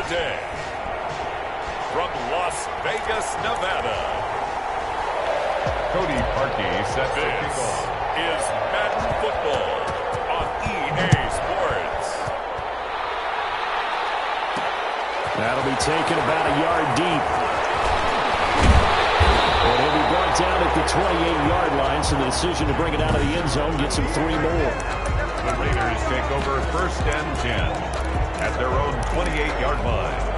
day. From Las Vegas, Nevada, Cody Parkey set to kick this off. is Madden Football on EA Sports. That'll be taken about a yard deep. And he'll be brought down at the 28-yard line, so the decision to bring it out of the end zone gets him 3 more. The Raiders take over 1st and 10 at their own 28-yard line.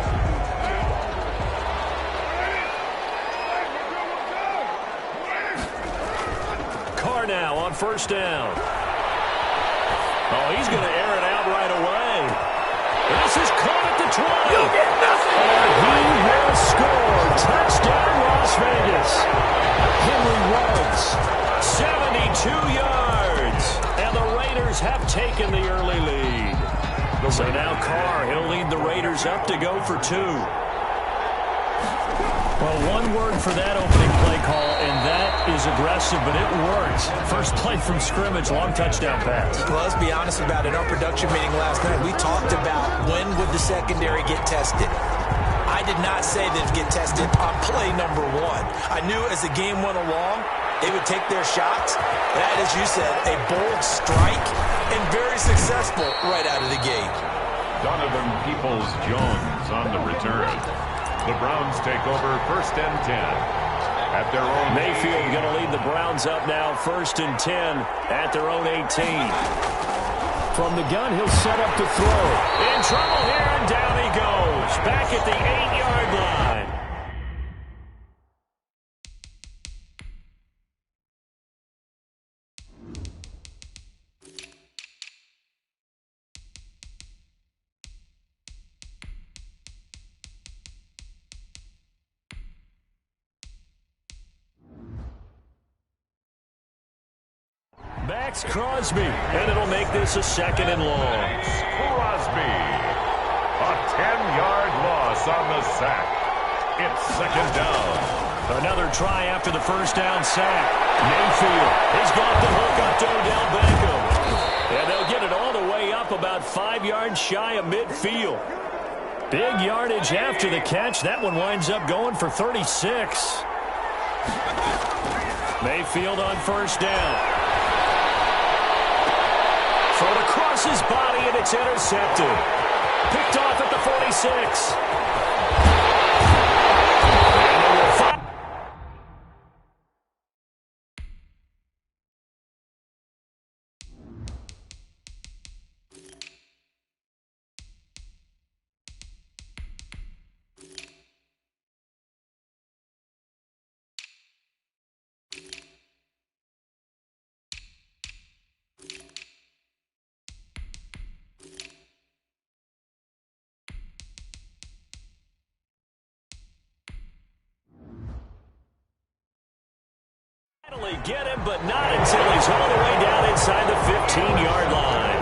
Carr now on 1st down. Oh, he's going to air it out right away. This is caught at the 20. You get nothing. And he will score. Touchdown, Las Vegas. Henry Ruggs, 72 yards. And the Raiders have taken the early lead. So now Carr, he'll lead the Raiders up to go for 2. Well, one word for that opening play call, and that is aggressive, but it worked. First play from scrimmage, long touchdown pass. Well, let's be honest about it. Our production meeting last night, we talked about when would the secondary get tested. I did not say that it get tested on play number 1. I knew as the game went along, they would take their shots. That, as you said, a bold strike and very successful right out of the gate. Donovan Peoples-Jones on the return. The Browns take over 1st and 10 at their own. Mayfield going to lead the Browns up now, 1st and 10 at their own 18. From the gun, he'll set up to throw. In trouble here, and down he goes. Back at the 8-yard line. Max Crosby, and it'll make this a 2nd and long. Crosby. A 10-yard loss on the sack. It's 2nd down. Another try after the 1st down sack. Mayfield has got the hook up to Odell Beckham. And they'll get it all the way up about 5 yards shy of midfield. Big yardage after the catch. That one winds up going for 36. Mayfield on 1st down. Thrown across his body, and it's intercepted. Picked off at the 46. And they will find. Get him, but not until he's all the way down inside the 15-yard line.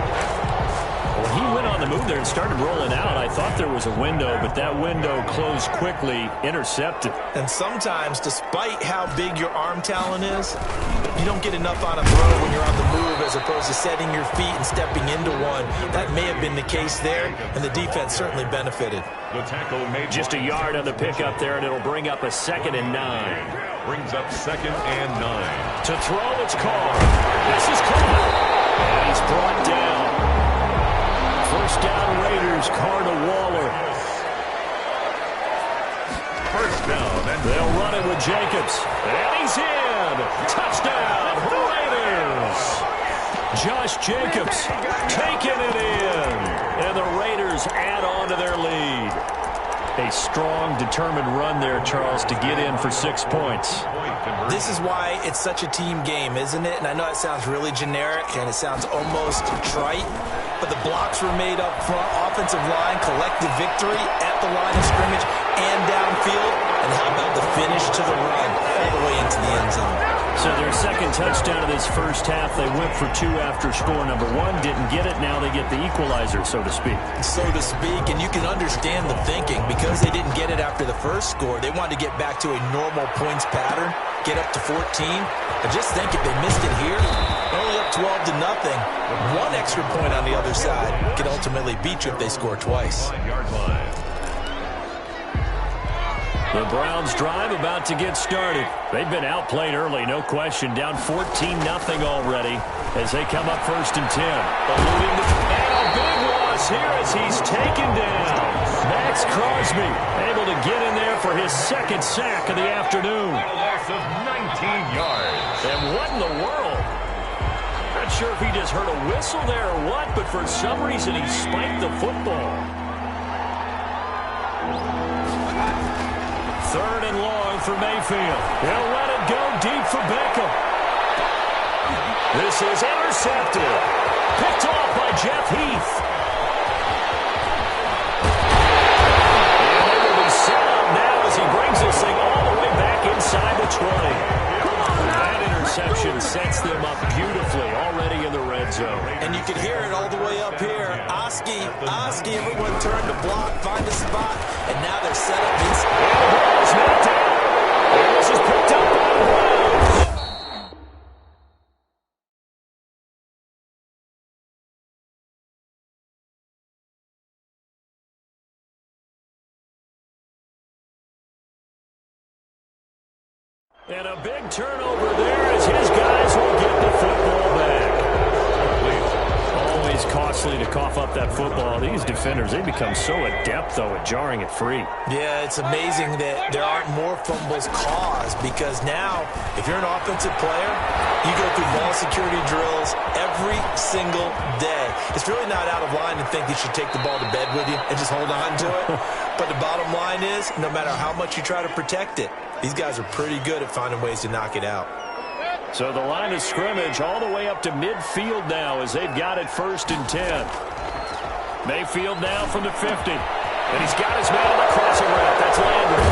Well, he went on the move there and started rolling out. I thought there was a window, but that window closed quickly, intercepted. And sometimes, despite how big your arm talent is, you don't get enough on a throw when you're on the move as opposed to setting your feet and stepping into one. That may have been the case there, and the defense certainly benefited. The tackle made just a yard on the pickup there, and it'll bring up a 2nd and 9. Brings up 2nd and 9. To throw, it's Carr. This is Carr. And he's brought down. 1st down Raiders, Carr to Waller. 1st down. And they'll run it with Jacobs. And he's in. Touchdown, Raiders. Josh Jacobs taking it in. And the Raiders add on to their lead. A strong, determined run there, Charles, to get in for 6 points. This is why it's such a team game, isn't it? And I know it sounds really generic and it sounds almost trite, but the blocks were made up front, offensive line, collective victory at the line of scrimmage and downfield. And how about the finish to the run all the way into the end zone? So their 2nd touchdown of this 1st half, they went for 2 after score number 1. Didn't get it. Now they get the equalizer, so to speak. So to speak, and you can understand the thinking. Because they didn't get it after the 1st score, they wanted to get back to a normal points pattern, get up to 14. But just think, if they missed it here, only up 12-0, 1 extra point on the other side could ultimately beat you if they score twice. 5-yard line. The Browns drive about to get started. They've been outplayed early, no question. Down 14-0 already as they come up 1st and 10. Alluding to, and a big loss here as he's taken down. Max Crosby able to get in there for his 2nd sack of the afternoon. A loss of 19 yards. And what in the world? Not sure if he just heard a whistle there or what, but for some reason he spiked the football. 3rd and long for Mayfield. He'll let it go deep for Beckham. This is intercepted. Picked off by Jeff Heath. And they will be set up now as he brings this thing all the way back inside the 20. That interception sets them up beautifully already in the red zone. And you can hear it all the way up here. Oski, everyone turned to block, find a spot, and now they're set up inside. Knocked down. And this is picked up by the Browns. And a big turnover there as his guys will get the football back. Always costly to cough up that football. These defenders, they become so adept, though, at jarring it free. Yeah, it's amazing that there aren't more fumbles caused because now, if you're an offensive player, you go through ball security drills every single day. It's really not out of line to think you should take the ball to bed with you and just hold on to it. But the bottom line is, no matter how much you try to protect it, these guys are pretty good at finding ways to knock it out. So the line of scrimmage all the way up to midfield now as they've got it 1st and 10. Mayfield now from the 50. And he's got his man on the crossing route. That's Landry.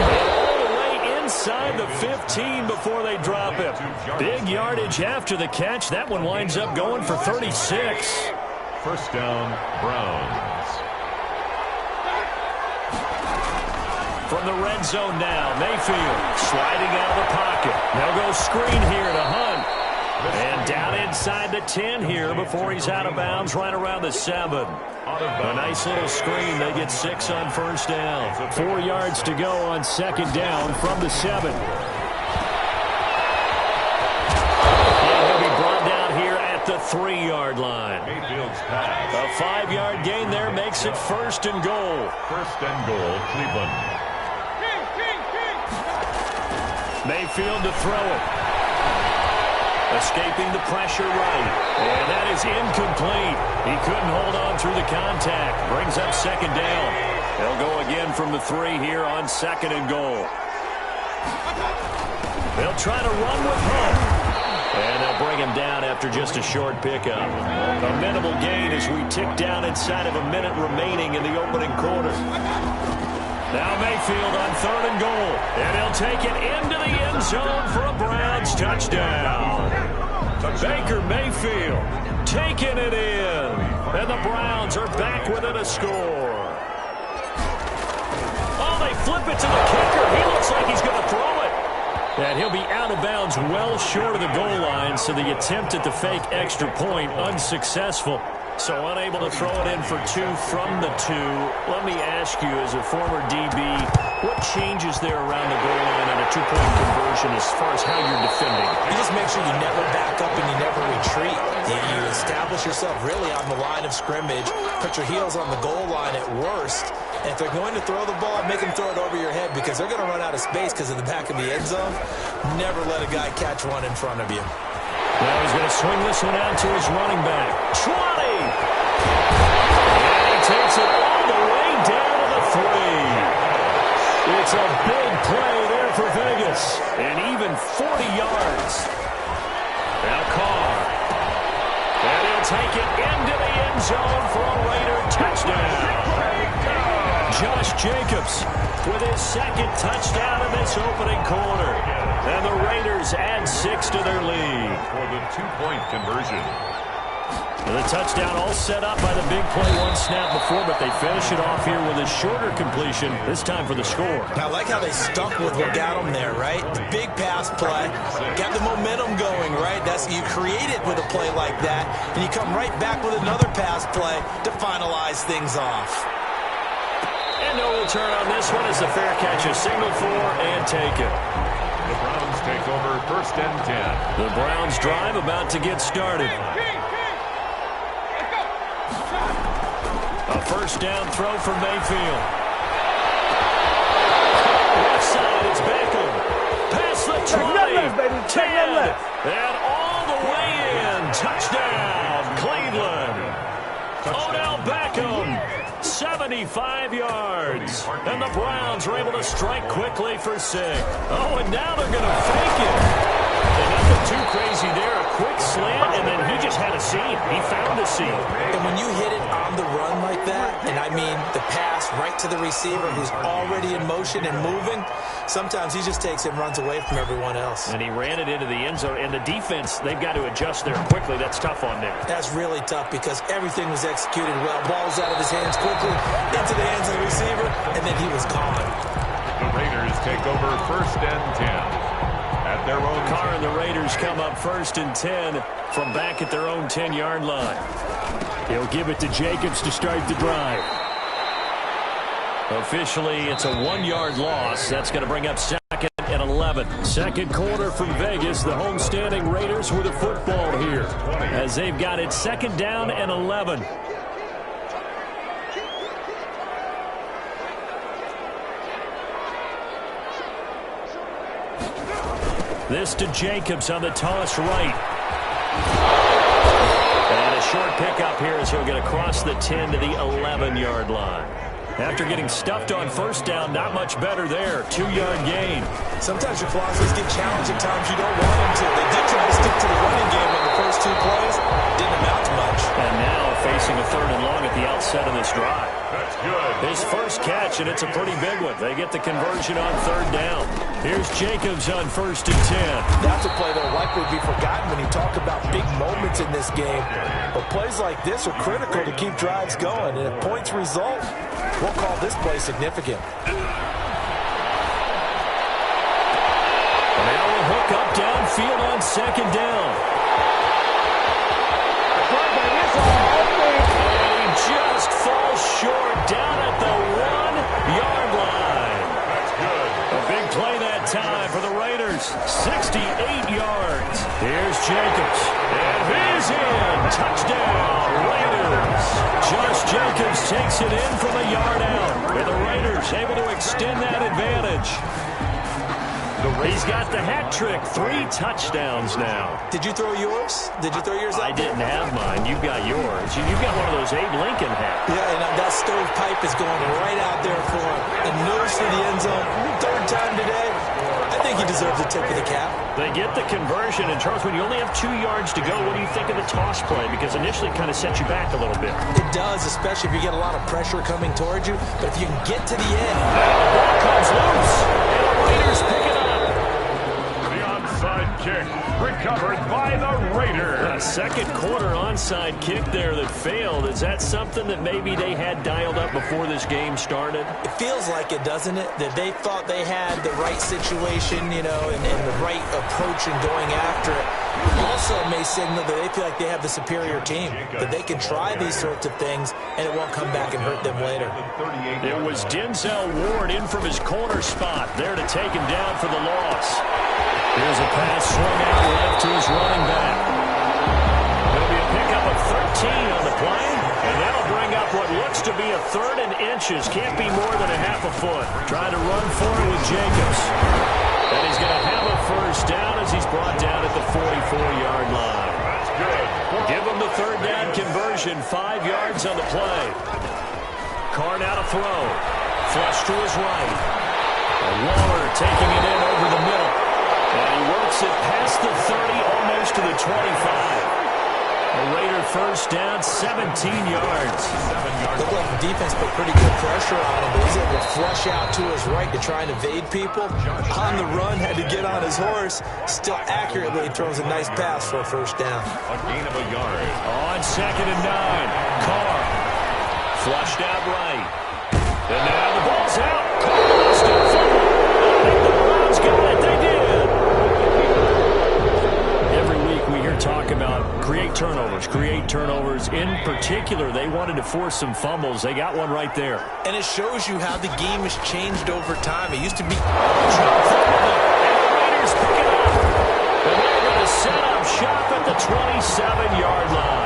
And all the way inside the 15 before they drop him. Big yardage after the catch. That one winds up going for 36. 1st down, Browns. From the red zone now, Mayfield sliding out of the pocket. They'll go screen here to Hunt. And down inside the 10 here before he's out of bounds right around the 7. A nice little screen. They get 6 on 1st down. 4 yards to go on 2nd down from the 7. And he'll be brought down here at the 3-yard line. Mayfield's pass. A 5-yard gain there makes it 1st and goal. 1st and goal, Cleveland. Mayfield to throw it. Escaping the pressure right. And that is incomplete. He couldn't hold on through the contact. Brings up 2nd down. They'll go again from the 3 here on 2nd and goal. They'll try to run with Hunt. And they'll bring him down after just a short pickup. A minimal gain as we tick down inside of a minute remaining in the opening quarter. Now Mayfield on 3rd and goal. And he'll take it into the end zone for a Browns touchdown. Baker Mayfield taking it in. And the Browns are back within a score. Oh, they flip it to the kicker. He looks like he's going to throw it. And he'll be out of bounds well short of the goal line, so the attempt at the fake extra point unsuccessful. So unable to throw it in for 2 from the 2. Let me ask you, as a former DB, what changes there around the goal line on a 2-point conversion as far as how you're defending? You just make sure you never back up and you never retreat. You establish yourself really on the line of scrimmage, put your heels on the goal line at worst, and if they're going to throw the ball, make them throw it over your head because they're going to run out of space because of the back of the end zone. Never let a guy catch one in front of you. Now he's going to swing this one out to his running back. 20! And he takes it all the way down to the 3. It's a big play there for Vegas. And even 40 yards. Now Carr. And he'll take it into the end zone for a Raider touchdown. Josh Jacobs with his 2nd touchdown in this opening quarter. And the Raiders add 6 to their lead. For the 2-point conversion. And the touchdown all set up by the big play 1 snap before, but they finish it off here with a shorter completion, this time for the score. I like how they stuck with what got them there, right? The big pass play, got the momentum going, right? That's you create it with a play like that, and you come right back with another pass play to finalize things off. And no return on this one as the fair catch is signaled for and taken. The Browns take over first and 10. The Browns drive about to get started. A first down throw for Mayfield. Left side, it's Beckham. Past the 20, 10, and all the way in. Touchdown, Cleveland. Odell Beckham, 75 yards. And the Browns are able to strike quickly for 6. Oh, and now they're going to fake it. And nothing too crazy there. A quick slant, and then he just had a seam. He found a seam. And when you hit it on the run like that, and I mean the pass right to the receiver who's already in motion and moving, sometimes he just takes it and runs away from everyone else. And he ran it into the end zone. And the defense, they've got to adjust there quickly. That's tough on them. That's really tough because everything was executed well. Ball's out of his hands quickly into the hands of the receiver, and then he was gone. The Raiders take over first and 10. At their own Carr and the Raiders come up first and 10 from back at their own 10-yard line. He'll give it to Jacobs to start the drive. Officially, it's a 1-yard loss. That's going to bring up second and 11. Second quarter from Vegas. The homestanding Raiders with the football here as they've got it second down and 11. This to Jacobs on the toss right. And a short pickup here as he'll get across the 10 to the 11-yard line. After getting stuffed on first down, not much better there. 2-yard gain. Sometimes your philosophies get challenged at times you don't want them to. They did try to stick to the running game on the first 2 plays. Didn't amount to much. And now facing a 3rd and long at the outset of this drive. That's good. His first catch, and it's a pretty big one. They get the conversion on 3rd down. Here's Jacobs on first and 10. That's a play that will likely be forgotten when you talk about big moments in this game. But plays like this are critical to keep drives going. And if points result, we'll call this play significant. Now a hook up downfield on 2nd down. And he just falls short down at the 1-yard line. That's good. A big play that time for the Raiders. 68 yards. Here's Jacobs. And he's in. Touchdown, Raiders. Josh Jacobs takes it in from a yard out. And the Raiders able to extend that advantage. He's got the hat trick. 3 touchdowns now. Did you throw yours? Did you throw yours out? I didn't have mine. You've got yours. You've got one of those Abe Lincoln hats. Yeah, and that stovepipe is going right out there for him. And nose for the end zone. 3rd time today. I think he deserves a tip of the cap. They get the conversion. And, Charles, when you only have 2 yards to go, what do you think of the toss play? Because initially it kind of sets you back a little bit. It does, especially if you get a lot of pressure coming towards you. But if you can get to the end. Now the ball comes loose. And the Raiders pick it up. Onside kick recovered by the Raiders. A second quarter onside kick there that failed. Is that something that maybe they had dialed up before this game started? It feels like it, doesn't it? That they thought they had the right situation, you know, and the right approach in going after it. Also may signal that they feel like they have the superior team, that they can try these sorts of things and it won't come back and hurt them later. It was Denzel Ward in from his corner spot there to take him down for the loss. Here's a pass swung out left to his running back. There'll be a pickup of 13 on the play, and that'll bring up what looks to be a 3rd and inches. Can't be more than a half a foot. Trying to run for it with Jacobs. And he's going to have a first down as he's brought down at the 44-yard line. That's good. Give him the 3rd down conversion. 5 yards on the play. Carr now to throw. Flush to his right. And Waller taking it in over the middle. And he works it past the 30, almost to the 25. A Raider first down, 17 yards. Looked like the defense put pretty good pressure on him, but he's able to flush out to his right to try and evade people. On the run, had to get on his horse. Still accurately throws a nice pass for a first down. A gain of a yard. On 2nd and 9, Carr. Flushed out right. And now the ball's out. Carr lost it. I think the Browns got it. They did. Every week we hear talk about create turnovers, create turnovers. In particular, they wanted to force some fumbles. They got one right there. And it shows you how the game has changed over time. It used to be... Raiders pick it up. And they're going to set up shop at the 27-yard line.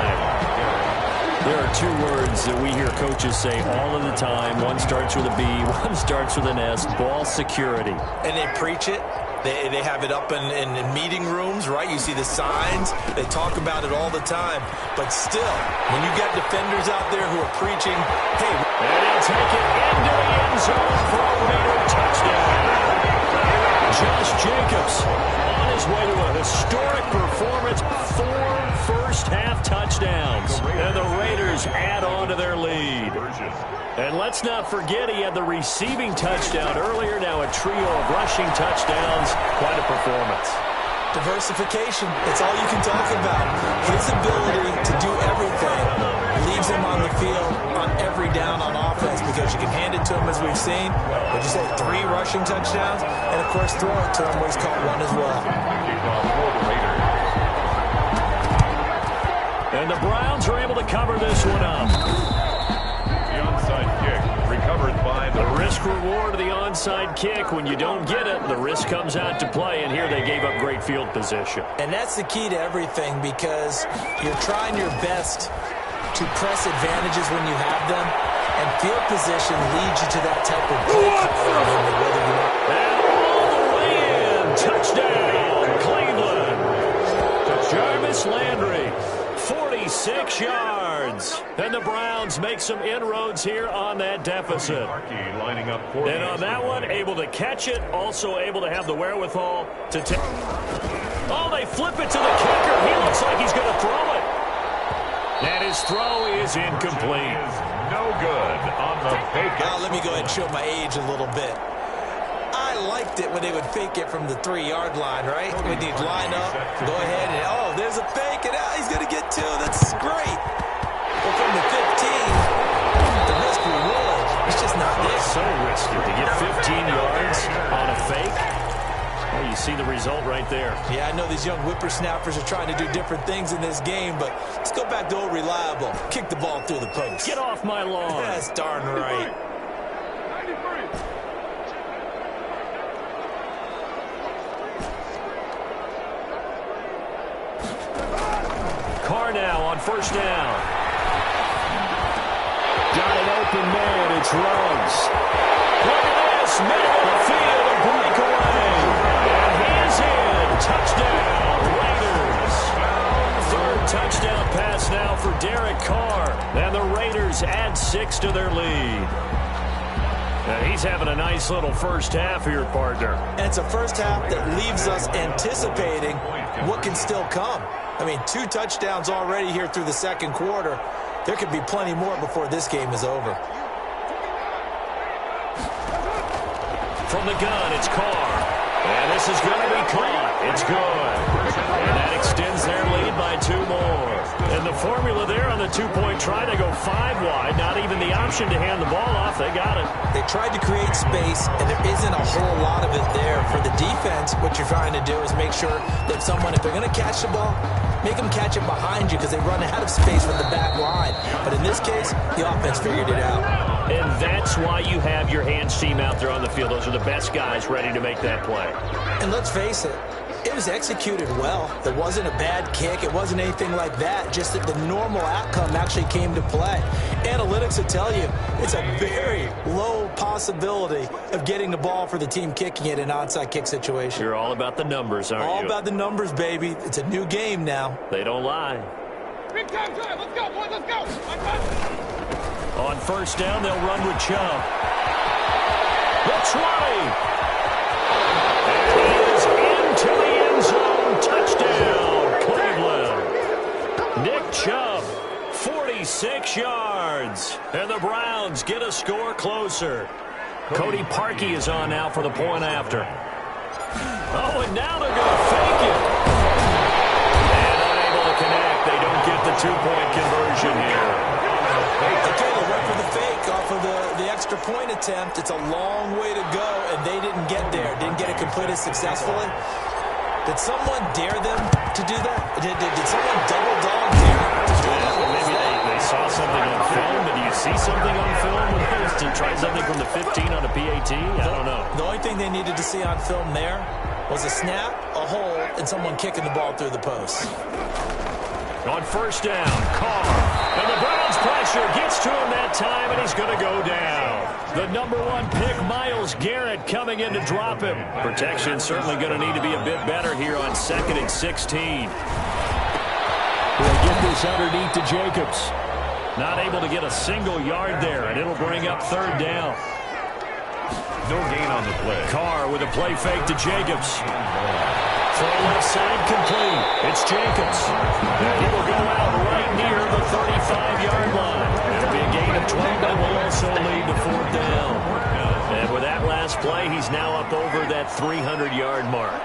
There are two words that we hear coaches say all of the time. One starts with a B, one starts with an S, ball security. And they preach it. They have it up in meeting rooms, right? You see the signs. They talk about it all the time. But still, when you got defenders out there who are preaching, hey. And he'll take it into the end zone for a Raider touchdown. Josh Jacobs on his way to a historic performance. 4 first-half touchdowns. And the Raiders add on to their lead. And let's not forget he had the receiving touchdown earlier. Now a trio of rushing touchdowns. Quite a performance. Diversification. It's all you can talk about. His ability to do everything leaves him on the field on every down on offense because you can hand it to him as we've seen. What'd you say, 3 rushing touchdowns? And, of course, throw it to him where he's caught one as well. And the Browns are able to cover this one up. The onside kick recovered by the risk-reward of the onside kick. When you don't get it, the risk comes out to play, and here they gave up great field position. And that's the key to everything because you're trying your best to press advantages when you have them, and field position leads you to that type of play. And all the way in, touchdown, Cleveland. Jarvis Landry. 46 yards. And the Browns make some inroads here on that deficit. Lining up and on that one, able to catch it, also able to have the wherewithal to take. Oh, they flip it to the kicker. He looks like he's going to throw it. And his throw is incomplete. No good on the fake. Now, let me go ahead and show my age a little bit. I liked it when they would fake it from the 3-yard line, right? When they'd line up, go ahead, and oh, there's a fake, and he's going to get 2. That's great. But from the 15, the risk reward, it's just not there. So risky to get 15 yards on a fake. Well, you see the result right there. Yeah, I know these young whippersnappers are trying to do different things in this game, but let's go back to old reliable. Kick the ball through the post. Get off my lawn. That's darn right. Now on first down. Got an open man. It's Ruggs. Look at this. Middle of the field. A breakaway. And he is in. Touchdown, Raiders. Third touchdown pass now for Derek Carr. And the Raiders add 6 to their lead. Now he's having a nice little first half here, partner. And it's a first half that leaves us anticipating what can still come. I mean, 2 touchdowns already here through the second quarter. There could be plenty more before this game is over. From the gun, it's Carr. And this is going to be caught. It's good. And that extends their lead by 2 more. And the formula there on the 2-point try, they go 5 wide. Not even the option to hand the ball off. They got it. They tried to create space, and there isn't a whole lot of it there. For the defense, what you're trying to do is make sure that someone, if they're going to catch the ball, make them catch it behind you because they run out of space with the back line. But in this case, the offense figured it out. And that's why you have your hands team out there on the field. Those are the best guys ready to make that play. And let's face it, it was executed well. It wasn't a bad kick. It wasn't anything like that. Just that the normal outcome actually came to play. Analytics will tell you it's a very low possibility of getting the ball for the team kicking it in an onside kick situation. You're all about the numbers, aren't you? All about the numbers, baby. It's a new game now. They don't lie. Big time drive. Let's go, boys. Let's go. On first down, they'll run with Chubb. The 20. And he is into the end zone. Touchdown, Cleveland. Nick Chubb, 46 yards. And the Browns get a score closer. Cody Parkey is on now for the point after. Oh, and now they're going to fake it. And unable to connect. They don't get the 2-point conversion here. Okay, they went for the fake off of the extra point attempt. It's a long way to go, and they didn't get there. Didn't get it completed successfully. Did someone dare them to do that? Did someone double dog dare them to do that? Maybe they saw something on film. But do you see something on film with those to try something from the 15 on a PAT? I don't know. The only thing they needed to see on film there was a snap, a hole, and someone kicking the ball through the post. On first down, Carr. And the Browns pressure gets to him that time, and he's going to go down. The #1 pick, Myles Garrett, coming in to drop him. Protection certainly going to need to be a bit better here on 2nd and 16. We'll get this underneath to Jacobs. Not able to get a single yard there, and it'll bring up 3rd down. No gain on the play. Carr with a play fake to Jacobs. Throw left side complete. It's Jacobs. And he will go out right near the 35-yard line. It'll be a gain of 12, but will also lead to 4th down. And with that last play, he's now up over that 300-yard mark.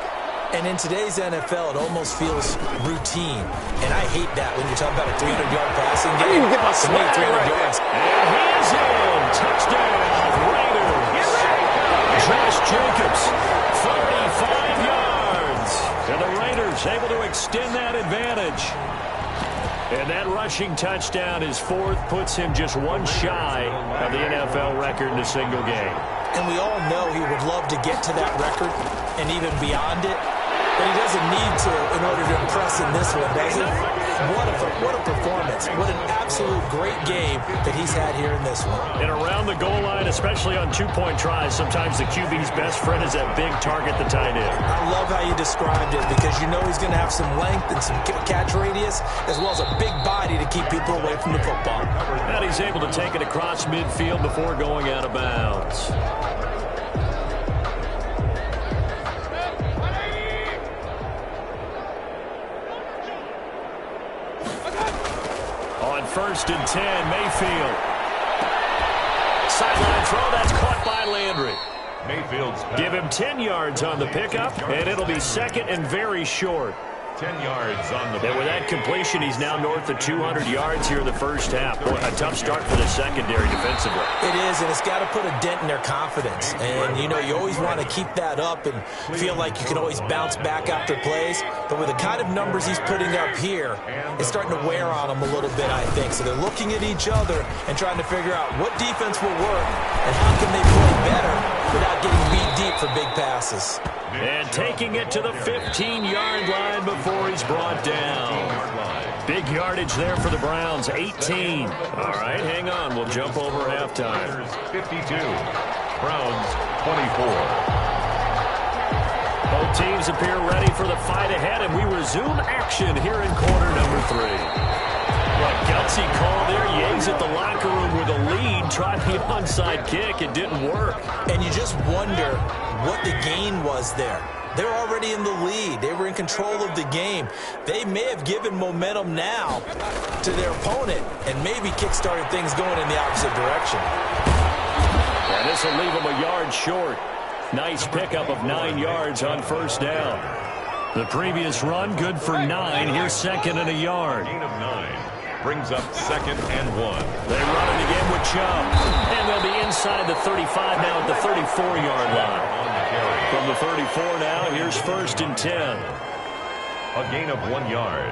And in today's NFL, it almost feels routine. And I hate that when you're talking about a 300-yard passing game. I need to get my swag 300 yards. And he is in. Touchdown, Raiders. Josh Jacobs, 35 yards. And the Raiders able to extend that advantage. And that rushing touchdown is 4th, puts him just one shy of the NFL record in a single game. And we all know he would love to get to that record and even beyond it. But he doesn't need to in order to impress in this one, does he? What a performance. What an absolute great game that he's had here in this one. And around the goal line, especially on 2-point tries, sometimes the QB's best friend is that big target, the tight end. I love how you described it because you know he's going to have some length and some catch radius as well as a big body to keep people away from the football. And he's able to take it across midfield before going out of bounds. On 1st and 10, Mayfield. Sideline throw, that's caught by Landry. Mayfield's pass. Give him 10 yards on the pickup, and it'll be 2nd and very short. 10 yards on the play. And with that completion, he's now north of 200 yards here in the first half. Boy, a tough start for the secondary defensively. It is, and it's got to put a dent in their confidence. And, you know, you always want to keep that up and feel like you can always bounce back after plays. But with the kind of numbers he's putting up here, it's starting to wear on them a little bit, I think. So they're looking at each other and trying to figure out what defense will work and how can they play better without getting beat deep for big passes. And taking it to the 15-yard line before he's brought down. Big yardage there for the Browns, 18. All right, hang on. We'll jump over halftime. 52. Browns 24. Both teams appear ready for the fight ahead, and we resume action here in quarter number 3. What gutsy call there. Yates at the locker room with a lead. Tried the onside kick. It didn't work. And you just wonder what the gain was there. They're already in the lead. They were in control of the game. They may have given momentum now to their opponent and maybe kick-started things going in the opposite direction. And this will leave them a yard short. Nice pickup of 9 yards on first down. The previous run, good for 9. Here's 2nd and a yard. Gain of 9. Brings up 2nd and 1. They run it again with Chubb. And they'll be inside the 35 now at the 34-yard line. From the 34 now, here's 1st and 10. A gain of 1 yard.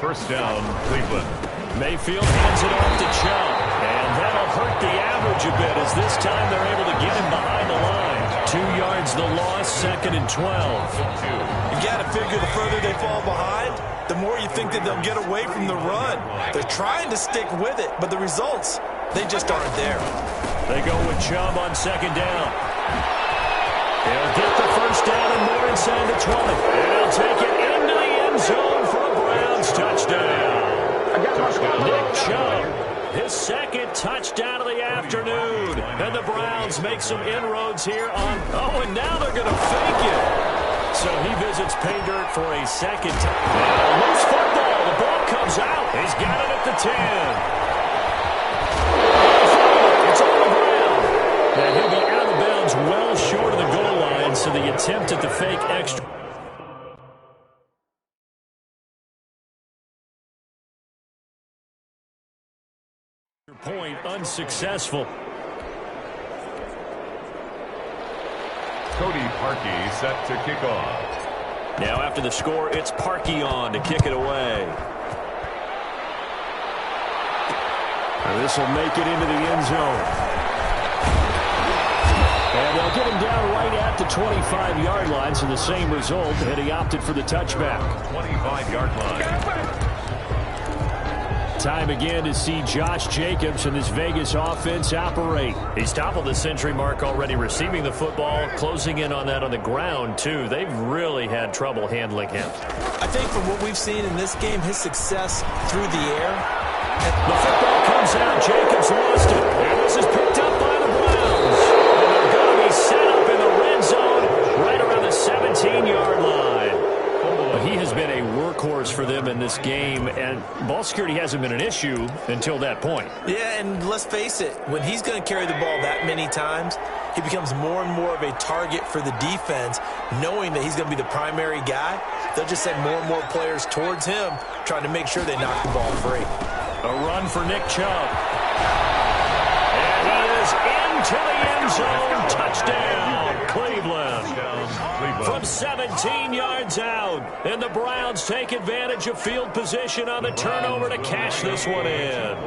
First down, Cleveland. Mayfield hands it off to Chubb. And that'll hurt the average a bit as this time they're able to get him behind the line. 2 yards the loss, 2nd and 12. You got to figure the further they fall behind, the more you think that they'll get away from the run. They're trying to stick with it, but the results, they just aren't there. They go with Chubb on 2nd down. He'll get the first down and more inside the 20. And he'll take it into the end zone for a Browns touchdown. Nick Chubb, his 2nd touchdown of the afternoon. And the Browns make some inroads here on... Oh, and now they're going to fake it. So he visits pay dirt for a 2nd time. Loose football. The ball comes out. He's got it at the 10. It's on the ground. And he'll be out of bounds well short of the goal line, so the attempt at the fake extra. Point unsuccessful. Cody Parkey set to kick off. Now after the score, it's Parkey on to kick it away. And this will make it into the end zone. And they'll get him down right at the 25-yard line, so the same result, and he opted for the touchback. 25-yard line. Time again to see Josh Jacobs and this Vegas offense operate. He's toppled the century mark already receiving the football, closing in on that on the ground, too. They've really had trouble handling him. I think from what we've seen in this game, his success through the air. The football comes out. Jacobs lost it. And this is picked up by the Browns. And they're going to be set up in the red zone right around the 17-yard line. But he has been a workhorse for them in this game, and ball security hasn't been an issue until that point. Yeah, and let's face it, when he's going to carry the ball that many times, he becomes more and more of a target for the defense, knowing that he's going to be the primary guy. They'll just send more and more players towards him, trying to make sure they knock the ball free. A run for Nick Chubb. And he is into the end zone. Touchdown, Cleveland. From 17 yards out. And the Browns take advantage of field position on the turnover to cash this one in.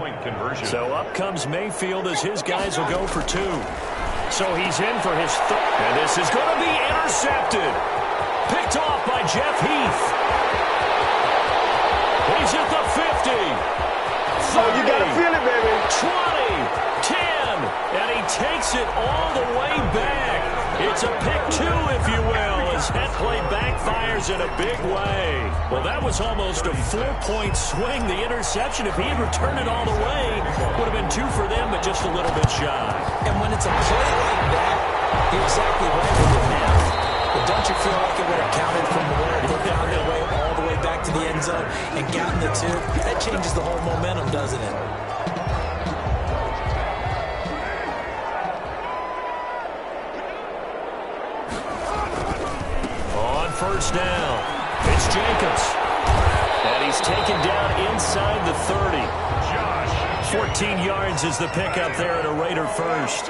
So up comes Mayfield as his guys will go for two. So he's in for his third. And this is going to be intercepted. Picked off by Jeff Heath. He's at the 50. So you got to feel it, baby. 20, 10, and he takes it all the way back. It's a pick two, if you will, as that play backfires in a big way. Well, that was almost a 4-point swing. The interception, if he had returned it all the way, would have been two for them, but just a little bit shy. And when it's a play like that, you're exactly right with the math. But don't you feel like it would have counted from where they found their way all the way back to the end zone and gotten the two? That changes the whole momentum, doesn't it? On first down, it's Jacobs. And he's taken down inside the 30. 14 yards is the pickup there at a Raider first.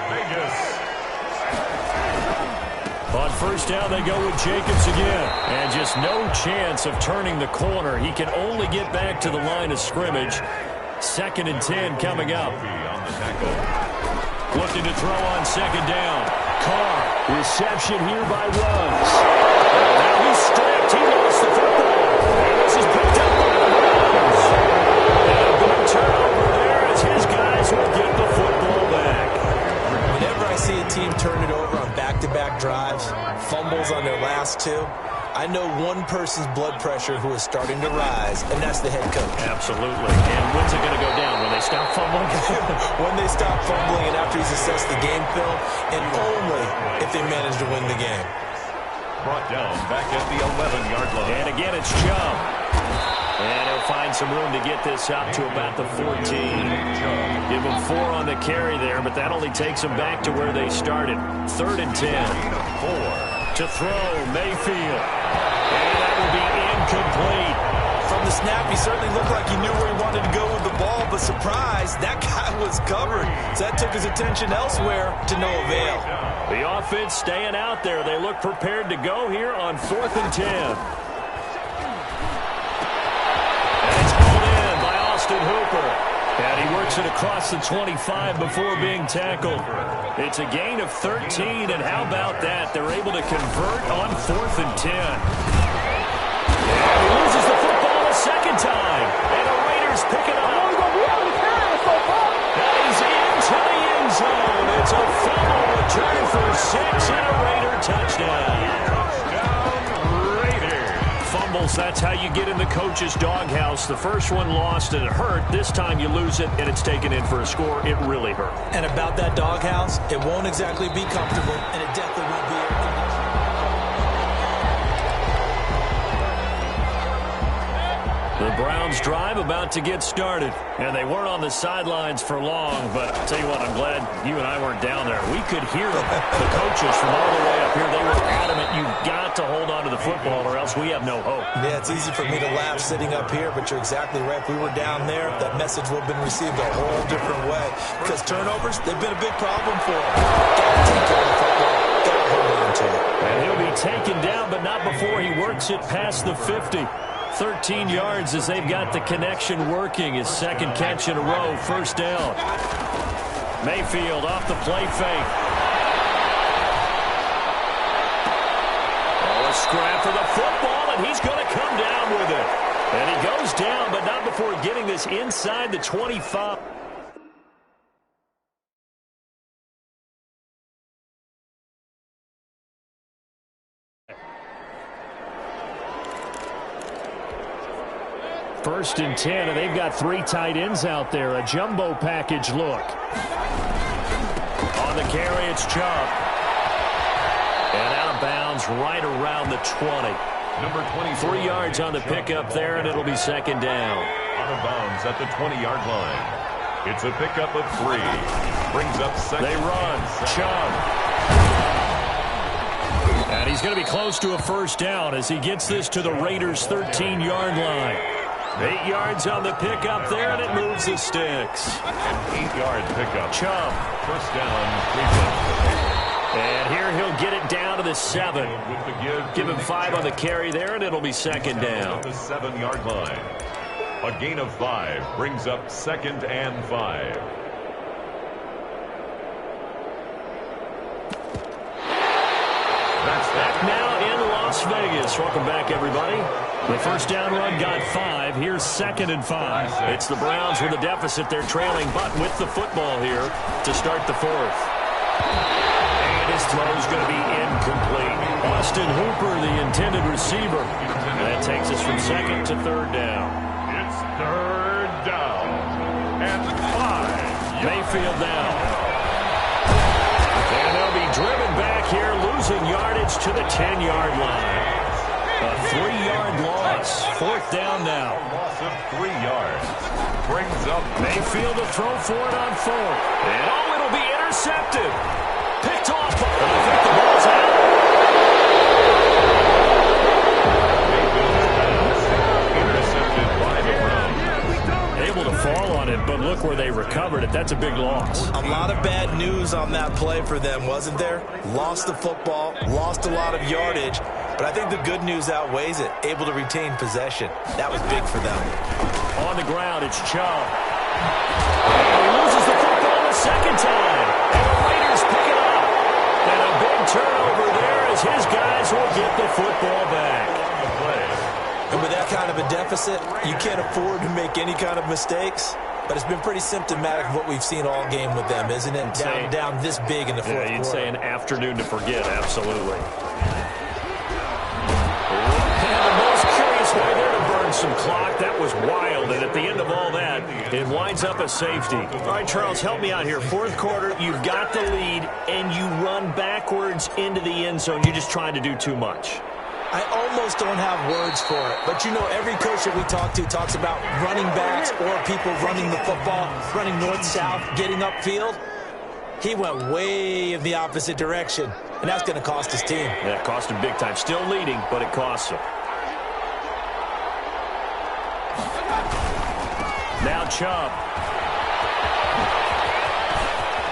On first down, they go with Jacobs again. And just no chance of turning the corner. He can only get back to the line of scrimmage. 2nd and 10 coming up. Looking to throw on second down. Carr, reception here by Ruggs. Now he's stripped. He lost the football. And this is picked up by the Browns. And a big turnover there as his guys will get the football back. Whenever I see a team turn it over on back-to-back drives, fumbles on their last two, I know one person's blood pressure who is starting to rise, and that's the head coach. Absolutely. And when's it going to go down? When they stop fumbling? When they stop fumbling and after he's assessed the game film, and only if they manage to win the game. Brought down back at the 11-yard line. And again, it's Chubb. And he'll find some room to get this out to about the 14. Give him 4 on the carry there, but that only takes them back to where they started. 3rd and 10. 4 to throw, Mayfield. And that will be incomplete. From the snap, he certainly looked like he knew where he wanted to go with the ball, but surprise, that guy was covered. So that took his attention elsewhere to no avail. The offense staying out there. They look prepared to go here on 4th and 10. And it's called in by Austin Hooper. And he works it across the 25 before being tackled. It's a gain of 13, and how about that? They're able to convert on 4th and 10. And he loses the football a second time. And the Raiders pick it up. And he's into the end zone. It's a fumble return for 6 and a Raider touchdown. Fumbles, that's how you get in the coach's doghouse. The first one lost and it hurt. This time you lose it and it's taken in for a score. It really hurt. And about that doghouse, it won't exactly be comfortable, and it definitely won't be. The Browns drive about to get started. And they weren't on the sidelines for long, but I'll tell you what, I'm glad you and I weren't down there. We could hear the coaches from all the way up here. They were adamant, you've got to hold on to the football or else we have no hope. Yeah, it's easy for me to laugh sitting up here, but you're exactly right. If we were down there, that message would have been received a whole different way. Because turnovers, they've been a big problem for them. Got to take care of the football. Got to hold on. to it. And he'll be taken down, but not before he works it past the 50. 13 yards as they've got the connection working. His second catch in a row, first down. Mayfield off the play fake. Oh, a scrap for the football, and he's going to come down with it. And he goes down, but not before getting this inside the 25. First and 10, and they've got 3 tight ends out there. A jumbo package look. On the carry, it's Chubb. And out of bounds right around the 20. Number 20. 3 yards on the pickup there, and it'll be second down. Out of bounds at the 20-yard line. It's a pickup of 3. Brings up second. They run. Chubb. And he's going to be close to a first down as he gets this to the Raiders' 13-yard line. 8 yards on the pickup there, and it moves the sticks. An 8-yard pickup. Chubb. First down, Cleveland. And here he'll get it down to the 7. Give him 5 on the carry there, and it'll be second down. The 7-yard line. A gain of 5 brings up second and 5. That's back now in Las Vegas. Welcome back, everybody. The first down run got 5. Here's second and 5. It's the Browns with a deficit. They're trailing, but with the football here to start the 4th. And his throw is going to be incomplete. Austin Hooper, the intended receiver. That takes us from second to third down. It's third down and 5. Mayfield down. And they'll be driven back here, losing yardage to the 10-yard line. A 3-yard loss. Fourth down now. A loss of 3 yards. Brings up Mayfield to throw for it on 4th. And oh, it'll be intercepted. Picked off. I think the ball's out. Intercepted by the Browns. Able to fall on it, but look where they recovered it. That's a big loss. A lot of bad news on that play for them, wasn't there? Lost the football, lost a lot of yardage, but I think the good news outweighs it. Able to retain possession. That was big for them. On the ground, it's Chubb. He loses the football the second time. And the Raiders pick it up. And a big turnover there as his guys will get the football back. And with that kind of a deficit, you can't afford to make any kind of mistakes. But it's been pretty symptomatic of what we've seen all game with them, isn't it? Down this big in the fourth quarter. You'd say an afternoon to forget, absolutely. And the most curious way there to burn some clock. That was wild. And at the end of all that, it winds up a safety. All right, Charles, help me out here. Fourth quarter, you've got the lead, and you run backwards into the end zone. You're just trying to do too much. I almost don't have words for it. But, you know, every coach that we talk to talks about running backs or people running the football, running north-south, getting upfield. He went way in the opposite direction, and that's going to cost his team. Yeah, it cost him big time. Still leading, but it costs him. Now Chubb.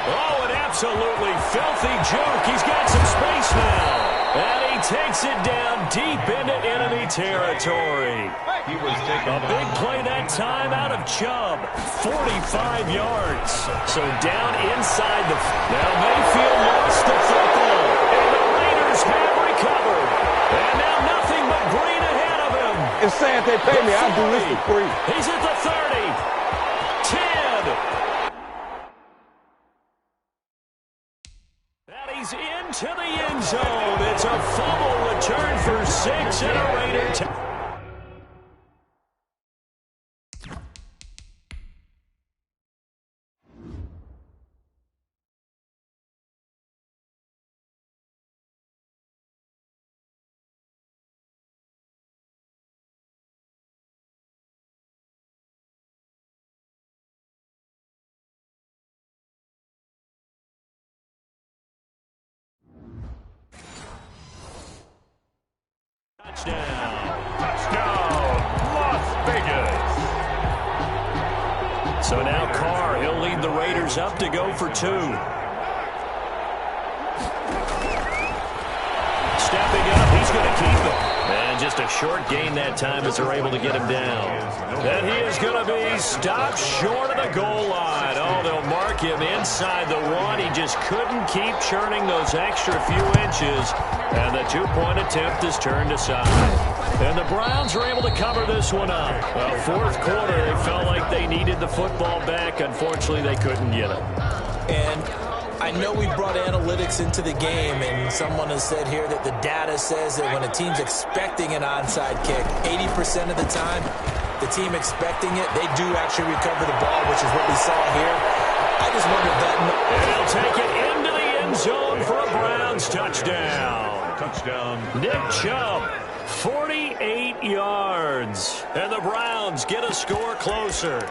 Oh, an absolutely filthy juke. He's got some space now. And he takes it down deep into enemy territory. He was taken a big play that time out of Chubb. 45 yards. So down inside the... Now Mayfield lost the football. And the Raiders have recovered. And now nothing but green ahead of him. It's sad they pay me. I'll do this for free. He's at the 30. 10. And he's into the end zone. It's a fumble return for 6 and a Raider. Touchdown, Las Vegas. So now Carr, he'll lead the Raiders up to go for 2. he's going to keep it. And just a short gain that time as they're able to get him down. And he is going to be stopped short of the goal line. Oh, they'll mark him inside the one. He just couldn't keep churning those extra few inches. And the two-point attempt is turned aside. And the Browns are able to cover this one up. Well, fourth quarter, they felt like they needed the football back. Unfortunately, they couldn't get it. And I know we brought analytics into the game, and someone has said here that the data says that when a team's expecting an onside kick, 80% of the time, the team expecting it, they do actually recover the ball, which is what we saw here. I just wonder if that... And he'll take it into the end zone for a Browns touchdown. Touchdown. Nick Chubb, 48 yards. And the Browns get a score closer.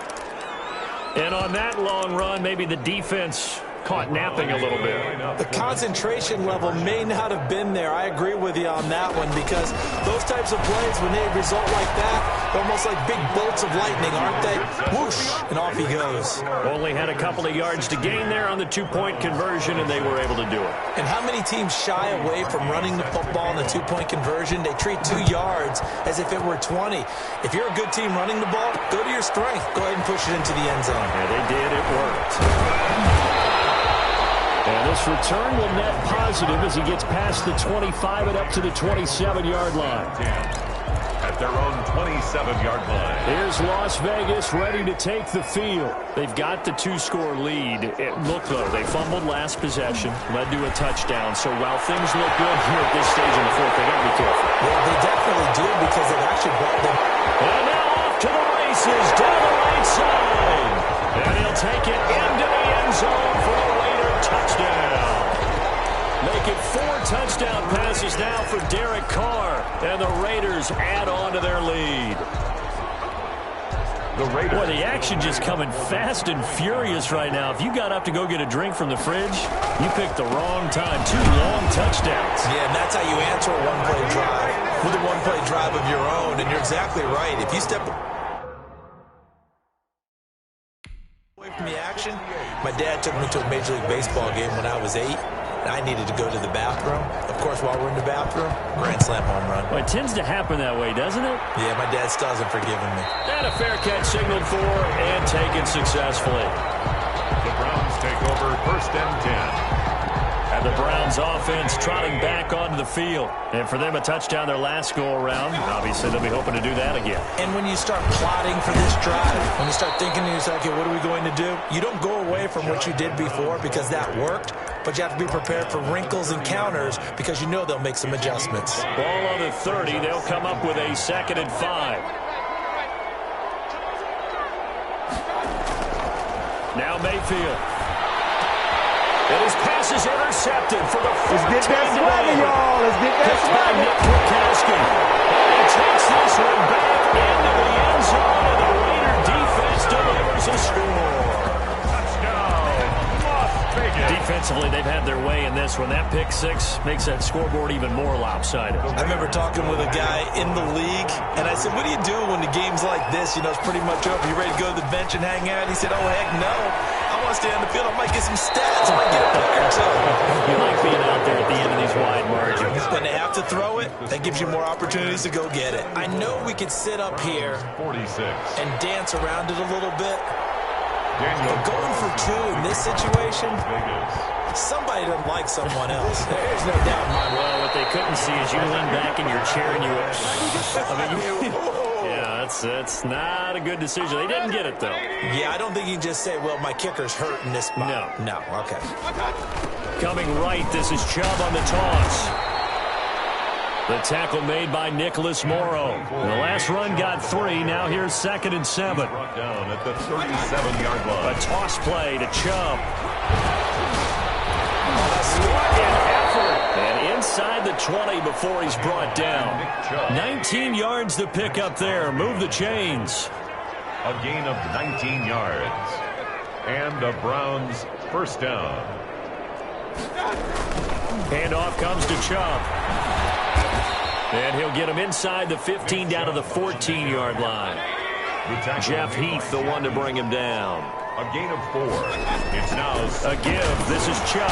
And on that long run, maybe the defense caught napping a little bit. The concentration level may not have been there. I agree with you on that one, because those types of plays, when they result like that, they're almost like big bolts of lightning, aren't they? Whoosh, and off he goes. Only had a couple of yards to gain there on the two-point conversion, and they were able to do it. And how many teams shy away from running the football in the two-point conversion? They treat 2 yards as if it were 20. If you're a good team running the ball, go to your strength. Go ahead and push it into the end zone. Yeah, they did. It worked. And this return will net positive as he gets past the 25 and up to the 27-yard line. At their own 27-yard line. Here's Las Vegas ready to take the field. They've got the two-score lead. Look, though, they fumbled last possession, led to a touchdown. So while things look good here at this stage in the fourth, they got to be careful. Well, they definitely do, because they've actually brought them. And now off to the races down the right side. And he'll take it into the end zone for a Raider touchdown. Make it 4 touchdown passes now for Derek Carr. And the Raiders add on to their lead. The Raiders. Boy, the action just coming fast and furious right now. If you got up to go get a drink from the fridge, you picked the wrong time. 2 long touchdowns. Yeah, and that's how you answer a one-play drive with a one-play drive of your own. And you're exactly right. If you step away from the action, my dad took me to a Major League Baseball game when I was 8. I needed to go to the bathroom. Of course, while we're in the bathroom, grand slam home run. Well, it tends to happen that way, doesn't it? Yeah, my dad still hasn't forgiven me. And a fair catch signaled for and taken successfully. The Browns take over first and 10. And the Browns offense trotting back onto the field. And for them, a touchdown their last go-around. Obviously, they'll be hoping to do that again. And when you start plotting for this drive, when you start thinking to yourself, okay, what are we going to do? You don't go away from what you did before because that worked, but you have to be prepared for wrinkles and counters because you know they'll make some adjustments. Ball on the 30. They'll come up with a 2nd and 5. Now Mayfield. And his pass is intercepted for the first time. Let's get that swagger, y'all. Let's get that swagger. Nick Kwiatkowski. And he takes this one back into the end zone, and the Raider defense delivers a score. Touchdown, Las Vegas. Defensively, they've had their way in this one. That pick 6 makes that scoreboard even more lopsided. I remember talking with a guy in the league, and I said, what do you do when the game's like this? You know, it's pretty much over. You ready to go to the bench and hang out? He said, oh, heck no. I want to stay on the field. I might get some stats. I might get a pick or two. You like being out there at the end of these wide margins. When they have to throw it, that gives you more opportunities to go get it. I know we could sit up here 46. and dance around it a little bit, Daniel but going for 2 in this situation, Vegas. somebody doesn't like someone else. There's no doubt in my mind. Well, what they couldn't see is you lean back in your chair and you went, yeah, that's not a good decision. They didn't get it, though. Yeah, I don't think you can just say, well, my kicker's hurt in this spot. No. No, okay. Coming right, this is Chubb on the toss. The tackle made by Nicholas Morrow. The last run got 3. Now here's 2nd and 7. Brought down at the 37-yard line. A toss play to Chubb. An effort. And inside the 20 before he's brought down. 19 yards to pick up there. Move the chains. A gain of 19 yards. And the Browns first down. Handoff comes to Chubb. And he'll get him inside the 15 down to the 14-yard line. Jeff Heath, the one to bring him down. A gain of 4. It's now A give. This is Chubb.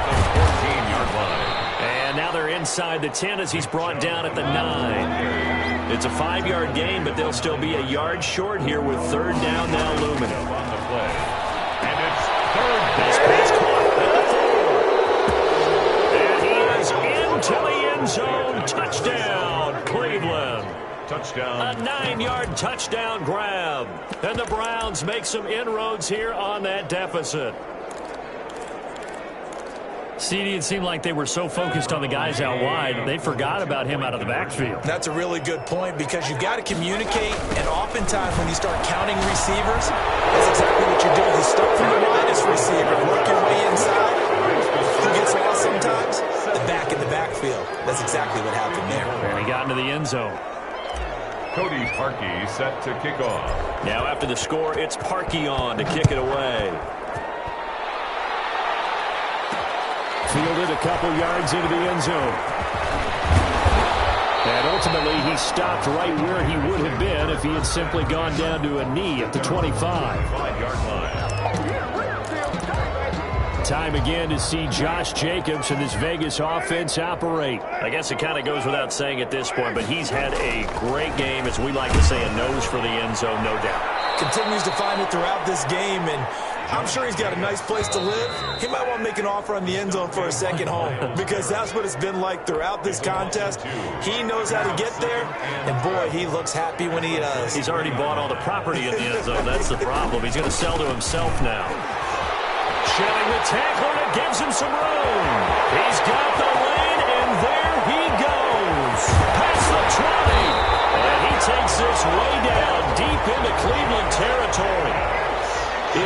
the 14-yard line. And And now they're inside the 10 as he's brought down at the 9. It's a 5-yard gain, but they'll still be a yard short here with third down now looming. On the play. And it's third down. This pass caught. And he is into the end zone. Touchdown, Cleveland. Touchdown. A 9-yard touchdown grab. And the Browns make some inroads here on that deficit. CD, it seemed like they were so focused on the guys out wide, they forgot about him out of the backfield. That's a really good point because you've got to communicate, and oftentimes when you start counting receivers, that's exactly what you're doing. You start from the widest receiver, work your way inside. Who gets lost sometimes? The back in the backfield. That's exactly what happened there. And he got into the end zone. Cody Parkey set to kick off. Now after the score, it's Parkey on to kick it away. Fielded a couple yards into the end zone. And ultimately, he stopped right where he would have been if he had simply gone down to a knee at the 25. 5-yard line. Time again to see Josh Jacobs and this Vegas offense operate. I guess it kind of goes without saying at this point, but he's had a great game, as we like to say, a nose for the end zone, no doubt. Continues to find it throughout this game, and I'm sure he's got a nice place to live. He might want to make an offer on the end zone for a second home because that's what it's been like throughout this contest. He knows how to get there, and boy, he looks happy when he does. He's already bought all the property in the end zone. That's the problem. He's going to sell to himself now. Shelling the tackle, and it gives him some room. He's got the lane, and there he goes. Past the 20. And he takes this way down deep into Cleveland territory.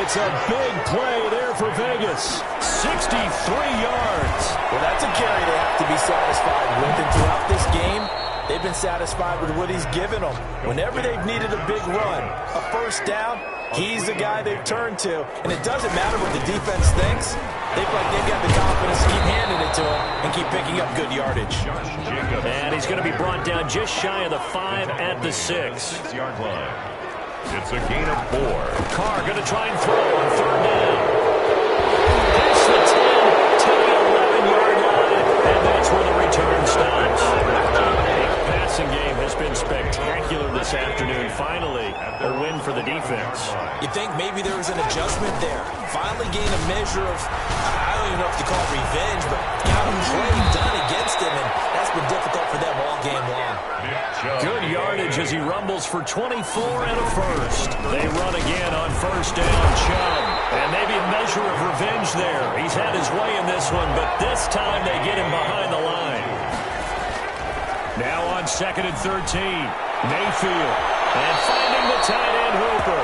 It's a big play there for Vegas. 63 yards. Well, that's a carry they have to be satisfied with. And throughout this game, they've been satisfied with what he's given them. Whenever they've needed a big run, a first down, he's the guy they've turned to. And it doesn't matter what the defense thinks. They feel like they've got the confidence to keep handing it to him and keep picking up good yardage. And he's going to be brought down just shy of the 5 at the 6. 6-yard line. It's a gain of 4. Carr going to try and throw on third down. Past the 10 to the 11-yard line, and that's where the return stops. The passing game has been spectacular this afternoon. Finally, a win for the defense. You think maybe there was an adjustment there. Finally gained a measure of, I don't even know if to call it revenge, but got him play done against him, and that's been difficult for them all game long. Good yardage as he rumbles for 24 and a first. They run again on first down, Chubb. And maybe a measure of revenge there. He's had his way in this one, but this time they get him behind the line. Now on 2nd and 13, Mayfield. And finding the tight end Hooper.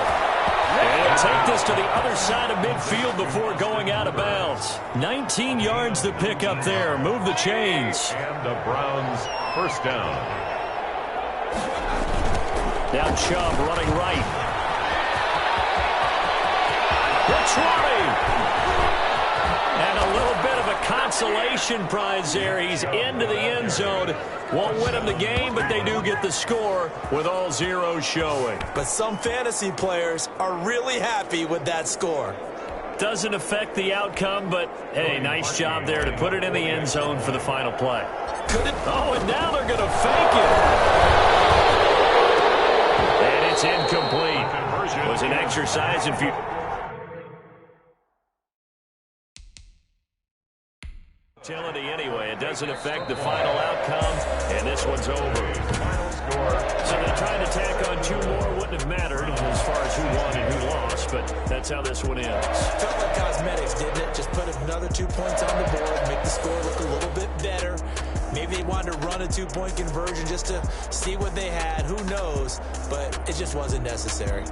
And take this to the other side of midfield before going out of bounds. 19 yards to pick up there. Move the chains. And the Browns first down. Now Chubb running right. The 20. And a little bit of a consolation prize there. He's into the end zone. Won't win them the game, but they do get the score with all zeros showing. But some fantasy players are really happy with that score. Doesn't affect the outcome, but, hey, nice job there to put it in the end zone for the final play. Could it? Oh, and now they're going to fake it. And it's incomplete. It was an exercise in futility anyway. It doesn't affect the final outcome, and this one's over. So they tried to tack on 2 more. Wouldn't have mattered as far as who won and who lost, but that's how this one ends. Felt like cosmetics, didn't it? Just put another 2 points on the board, make the score look a little bit better. Maybe they wanted to run a 2-point conversion just to see what they had. Who knows? But it just wasn't necessary.